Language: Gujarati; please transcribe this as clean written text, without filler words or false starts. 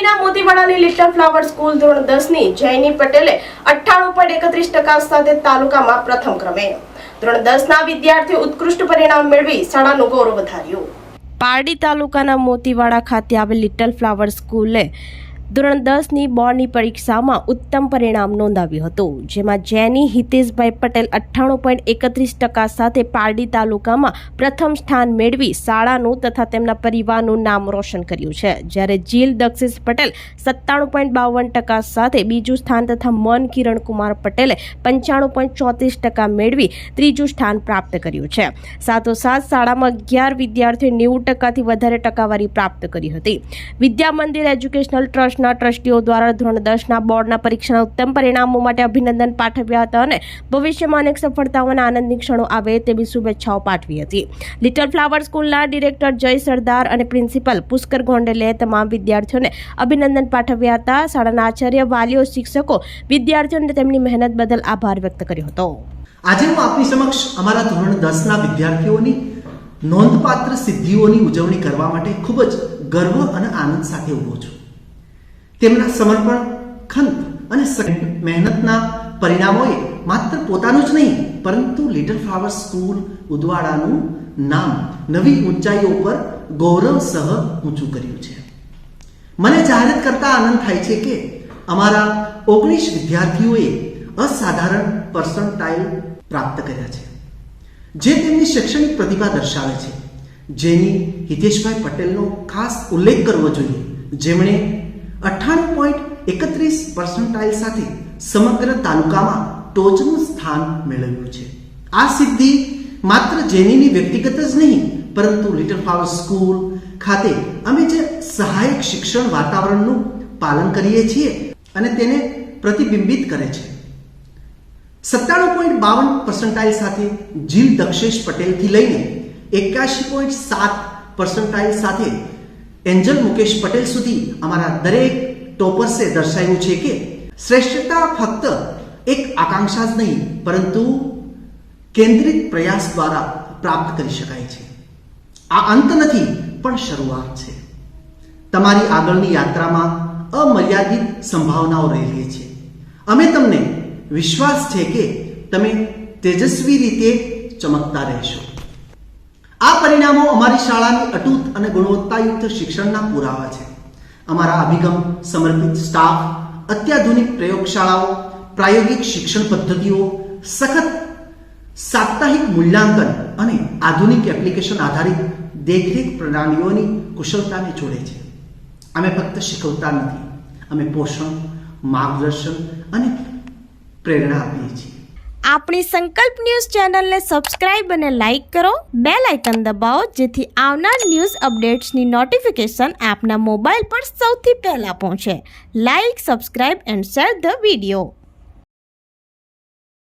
પારડીના મોતીવાડાની લિટલ ફ્લાવર સ્કૂલ ધોરણ 10ની જયની પટેલે 98.31% સાથે તાલુકામાં પ્રથમ ક્રમે ધોરણ 10ના વિદ્યાર્થીઓ ઉત્કૃષ્ટ પરિણામ મેળવી શાળાનું ગૌરવ વધાર્યું। પારડી તાલુકાના મોતીવાડા ખાતે આવેલ લિટલ ફ્લાવર સ્કૂલે ધોરણ 10ની બોર્ડની પરીક્ષામાં ઉત્તમ પરિણામ નોંધાવ્યું હતું, જેમાં જેની હિતેશભાઈ પટેલ 98.31% સાથે પારડી તાલુકામાં પ્રથમ સ્થાન મેળવી શાળાનું તથા તેમના પરિવારનું નામ રોશન કર્યું છે, જ્યારે જીલ દક્ષેશ પટેલ 97.52% સાથે બીજું સ્થાન તથા મન કિરણકુમાર પટેલે 95.34% મેળવી ત્રીજું સ્થાન પ્રાપ્ત કર્યું છે। સાથોસાથ શાળામાં 11 વિદ્યાર્થીઓએ 90%થી વધારે ટકાવારી પ્રાપ્ત કરી હતી। વિદ્યા મંદિર એજ્યુકેશનલ ટ્રસ્ટ ટ્રસ્ટીઓ દ્વારા ધોરણ 10ના બોર્ડના પરીક્ષાના ઉત્તમ પરિણામો માટે અભિનંદન પાઠવ્યા હતા અને ભવિષ્યમાં અનેક સફળતાઓ અને આનંદની ક્ષણો આવે તેવી શુભેચ્છાઓ પાઠવી હતી। લિટલ ફ્લાવર સ્કૂલના ડિરેક્ટર જય સરદાર અને પ્રિન્સિપલ પુષ્કર ગોંડલે તમામ વિદ્યાર્થીઓને અભિનંદન પાઠવ્યા હતા। શાળાના આચાર્ય, વાલીઓ, શિક્ષકો, વિદ્યાર્થીઓને તેમની મહેનત બદલ આભાર વ્યક્ત કર્યો હતો। આજે હું આપની સમક્ષ અમારા ધોરણ 10ના વિદ્યાર્થીઓની નોંધપાત્ર સિદ્ધિઓની ઉજવણી કરવા માટે ખૂબ જ ગર્વ અને આનંદ સાથે ઊભો છું। તેમના સમર્પણ, ખંત અને મહેનતના પરિણામોએ માત્ર પોતાનું જ નહીં પરંતુ લિટલ ફ્લાવર સ્કૂલ ઉદવાડાનું નામ નવી ઊંચાઈઓ પર ગૌરવસહ ઊંચું કર્યું છે। મને જાહેરાત કરતા આનંદ થાય છે કે અમારા 19 વિદ્યાર્થીઓએ અસાધારણ પર્સન્ટાઇલ પ્રાપ્ત કર્યા છે, જે તેમની શૈક્ષણિક પ્રતિભા દર્શાવે છે। જેની હિતેશભાઈ પટેલનો ખાસ ઉલ્લેખ કરવો જોઈએ, જેમણે 98.31% સાથે સમગ્ર તાલુકામાં ટોચનું સ્થાન મેળવ્યું છે। આ સિદ્ધિ માત્ર જેનીની વ્યક્તિગત જ નહીં પરંતુ લિટલ ફ્લાવર સ્કૂલ ખાતે અમે જે સહાયક શિક્ષણ વાતાવરણનું પાલન કરીએ છીએ અને તેને પ્રતિબિંબિત કરે છે। 97.52% સાથે જીલ દક્ષેશ પટેલથી લઈને 81.7% સાથે એન્જલ મુકેશ પટેલ સુધી અમારા દરેક ટોપર્સે દર્શાવ્યું છે કે શ્રેષ્ઠતા ફક્ત એક આકાંક્ષા જ નહીં પરંતુ કેન્દ્રિત પ્રયાસ દ્વારા પ્રાપ્ત કરી શકાય છે। આ અંત નથી પણ શરૂઆત છે। તમારી આગળની યાત્રામાં અમર્યાદિત સંભાવનાઓ રહેલી છે। અમે તમને વિશ્વાસ છે કે તમે તેજસ્વી રીતે ચમકતા રહેશો। આ પરિણામો અમારી શાળાની અતૂટ અને ગુણવત્તાયુક્ત શિક્ષણના પુરાવા છે। અમારા અભિગમ, સમર્પિત સ્ટાફ, અત્યાધુનિક પ્રયોગશાળાઓ, પ્રાયોગિક શિક્ષણ પદ્ધતિઓ, સખત સાપ્તાહિક મૂલ્યાંકન અને આધુનિક એપ્લિકેશન આધારિત દેખરેખ પ્રણાલીઓની કુશળતાને જોડે છે। અમે ફક્ત શીખવતા નથી, અમે પોષણ, માર્ગદર્શન અને પ્રેરણા આપીએ છીએ। આપણી સંકલ્પ ન્યૂઝ ચેનલને સબસ્ક્રાઇબ અને લાઇક કરો, બેલ આઇકન દબાવો જેથી આવનાર ન્યૂઝ અપડેટ્સની નોટિફિકેશન આપના મોબાઈલ પર સૌથી પહેલા પહોંચે। Like, subscribe and share the video.